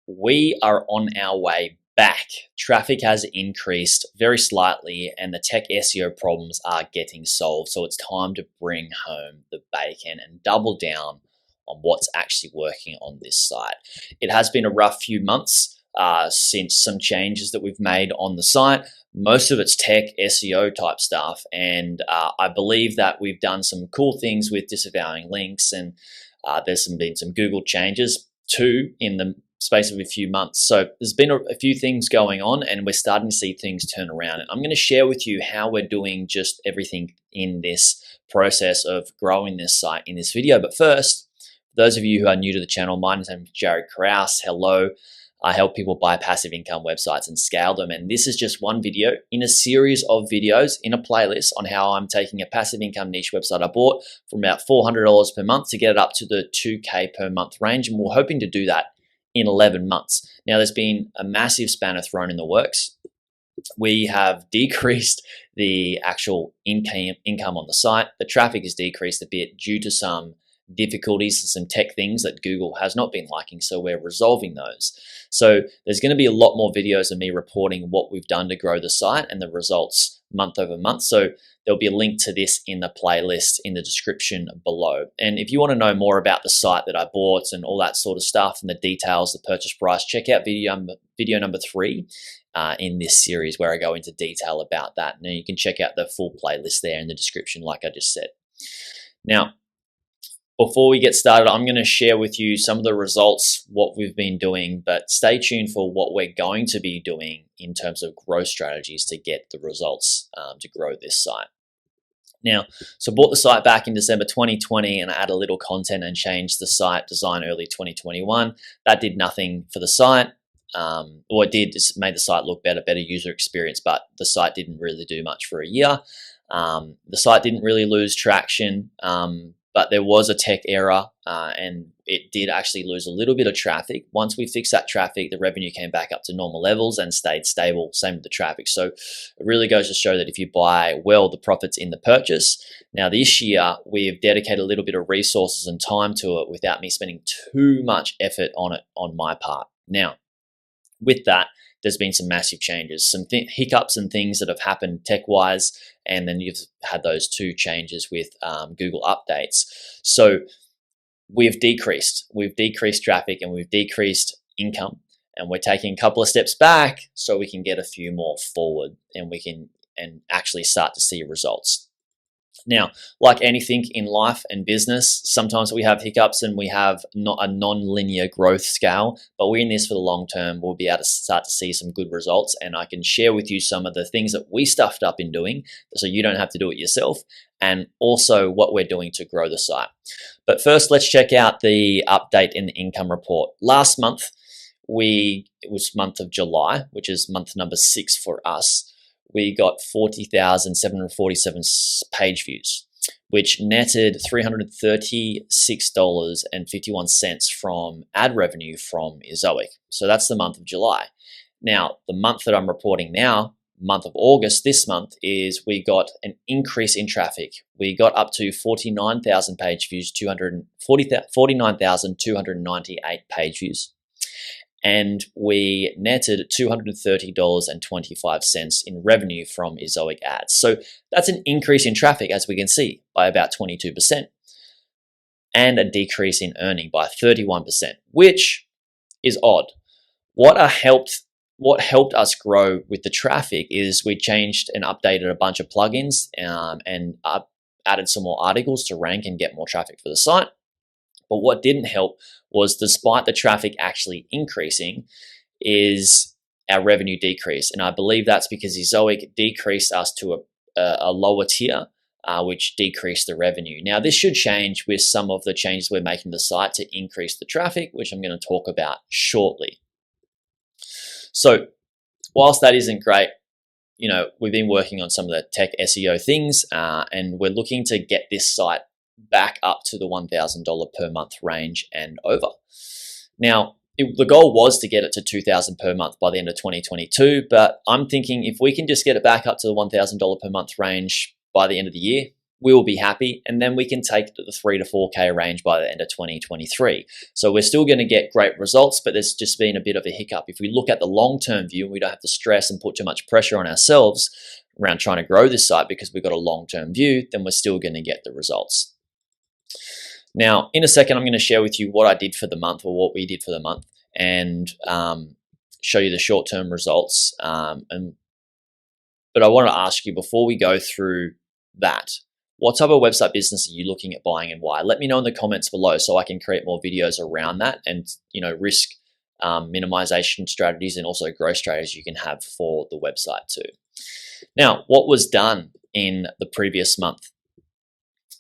we are on our way back. Traffic has increased very slightly and the tech SEO problems are getting solved. So it's time to bring home the bacon and double down on what's actually working on this site. It has been a rough few months since some changes that we've made on the site. Most of it's tech SEO type stuff. And I believe that we've done some cool things with disavowing links, and there's been some Google changes too in the space of a few months. So there's been a few things going on and we're starting to see things turn around. And I'm going to share with you how we're doing just everything in this process of growing this site in this video. But first, for those of you who are new to the channel, my name is Jared Kraus. Hello. I help people buy passive income websites and scale them. And this is just one video in a series of videos in a playlist on how I'm taking a passive income niche website I bought from about $400 per month to get it up to the $2K per month range. And we're hoping to do that in 11 months. Now, there's been a massive spanner thrown in the works. We have decreased the actual income on the site. The traffic has decreased a bit due to some difficulties and some tech things that Google has not been liking, so we're resolving those. So there's going to be a lot more videos of me reporting what we've done to grow the site and the results month over month. So there'll be a link to this in the playlist in the description below. And if you want to know more about the site that I bought and all that sort of stuff and the details, the purchase price, check out video number 3 in this series where I go into detail about that. Now you can check out the full playlist there in the description like I just said. Now, before we get started, I'm going to share with you some of the results, what we've been doing, but stay tuned for what we're going to be doing in terms of growth strategies to get the results to grow this site. Now, so I bought the site back in December 2020 and I added a little content and changed the site design early 2021. That did nothing for the site. What it did is made the site look better user experience, but the site didn't really do much for a year. The site didn't really lose traction. But there was a tech error and it did actually lose a little bit of traffic. Once we fixed that traffic, the revenue came back up to normal levels and stayed stable, same with the traffic. So it really goes to show that if you buy well, the profit's in the purchase. Now this year, we've dedicated a little bit of resources and time to it without me spending too much effort on it on my part. Now, with that, there's been some massive changes, some hiccups and things that have happened tech-wise, and then you've had those 2 changes with Google updates. So we've decreased traffic and we've decreased income, and we're taking a couple of steps back so we can get a few more forward and we can actually start to see results. Now, like anything in life and business, sometimes we have hiccups and we have not a non-linear growth scale, but we're in this for the long term. We'll be able to start to see some good results, and I can share with you some of the things that we stuffed up in doing so you don't have to do it yourself, and also what we're doing to grow the site. But first, let's check out the update in the income report. Last month, it was month of July, which is month number 6 for us. We got 40,747 page views, which netted $336.51 from ad revenue from Ezoic. So that's the month of July. Now, the month that I'm reporting now, month of August, this month, is we got an increase in traffic. We got up to 49,000 page views, 49,298 page views. And we netted $230.25 in revenue from Ezoic ads. So that's an increase in traffic, as we can see, by about 22%, and a decrease in earning by 31%, which is odd. What helped us grow with the traffic is we changed and updated a bunch of plugins and added some more articles to rank and get more traffic for the site. But what didn't help was, despite the traffic actually increasing, is our revenue decrease. And I believe that's because Ezoic decreased us to a lower tier, which decreased the revenue. Now, this should change with some of the changes we're making to the site to increase the traffic, which I'm going to talk about shortly. So whilst that isn't great, we've been working on some of the tech SEO things, and we're looking to get this site back up to the $1,000 per month range and over. Now, the goal was to get it to $2,000 per month by the end of 2022, but I'm thinking if we can just get it back up to the $1,000 per month range by the end of the year, we will be happy, and then we can take the 3 to 4K range by the end of 2023. So we're still going to get great results, but there's just been a bit of a hiccup. If we look at the long-term view and we don't have to stress and put too much pressure on ourselves around trying to grow this site because we've got a long-term view, then we're still going to get the results. Now, in a second, I'm going to share with you what I did for the month, or what we did for the month, and show you the short-term results. But I want to ask you, before we go through that, what type of website business are you looking at buying and why? Let me know in the comments below so I can create more videos around that, and risk minimization strategies and also growth strategies you can have for the website too. Now, what was done in the previous month?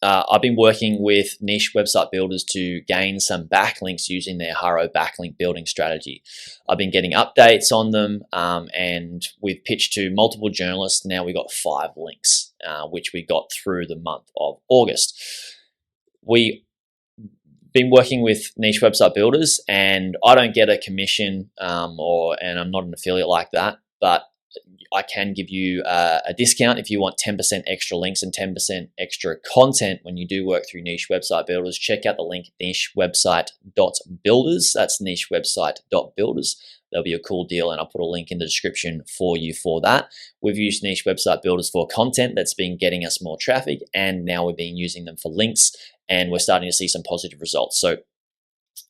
I've been working with niche website builders to gain some backlinks using their Haro backlink building strategy. I've been getting updates on them, and we've pitched to multiple journalists. Now we got 5 links, which we got through the month of August. We've been working with niche website builders, and I don't get a commission, and I'm not an affiliate like that, but I can give you a discount if you want 10% extra links and 10% extra content when you do work through niche website builders. Check out the link nichewebsite.builders. That's nichewebsite.builders. That'll be a cool deal, and I'll put a link in the description for you for that. We've used niche website builders for content that's been getting us more traffic, and now we've been using them for links, and we're starting to see some positive results. So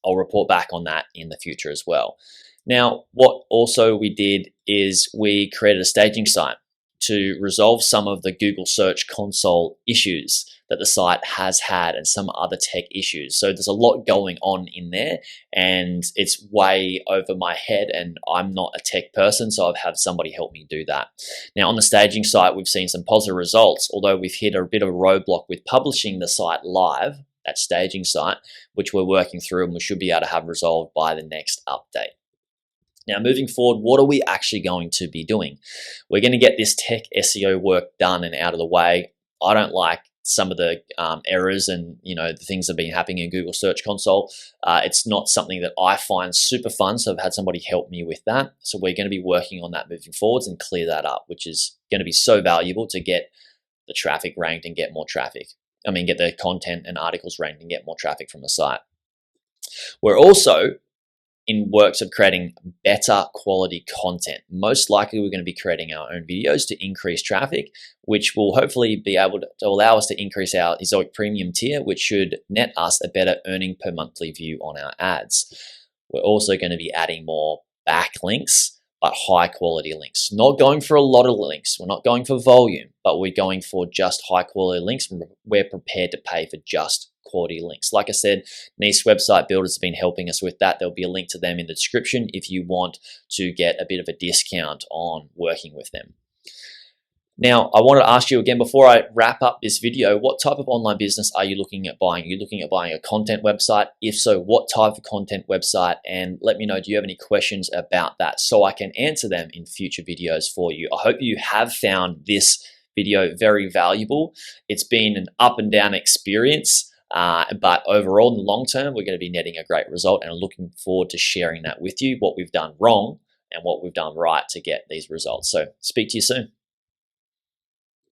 I'll report back on that in the future as well. Now, what also we did is we created a staging site to resolve some of the Google Search Console issues that the site has had and some other tech issues. So there's a lot going on in there, and it's way over my head, and I'm not a tech person, so I've had somebody help me do that. Now, on the staging site, we've seen some positive results, although we've hit a bit of a roadblock with publishing the site live, that staging site, which we're working through, and we should be able to have resolved by the next update. Now, moving forward, what are we actually going to be doing? We're going to get this tech SEO work done and out of the way. I don't like some of the errors and the things that have been happening in Google Search Console. It's not something that I find super fun, so I've had somebody help me with that. So we're going to be working on that moving forwards and clear that up, which is going to be so valuable to get the traffic ranked and get more traffic. Get the content and articles ranked and get more traffic from the site. We're also in works of creating better quality content. Most likely we're going to be creating our own videos to increase traffic, which will hopefully be able to allow us to increase our Ezoic Premium tier, which should net us a better earning per monthly view on our ads. We're also going to be adding more backlinks, but high quality links. Not going for a lot of links. We're not going for volume, but we're going for just high quality links. We're prepared to pay for just quality links. Like I said, niche website builders have been helping us with that. There'll be a link to them in the description if you want to get a bit of a discount on working with them. Now, I wanted to ask you again before I wrap up this video, what type of online business are you looking at buying? Are you looking at buying a content website? If so, what type of content website? And let me know, do you have any questions about that so I can answer them in future videos for you? I hope you have found this video very valuable. It's been an up and down experience, but overall, in the long term, we're going to be netting a great result, and I'm looking forward to sharing that with you, what we've done wrong and what we've done right to get these results. So speak to you soon.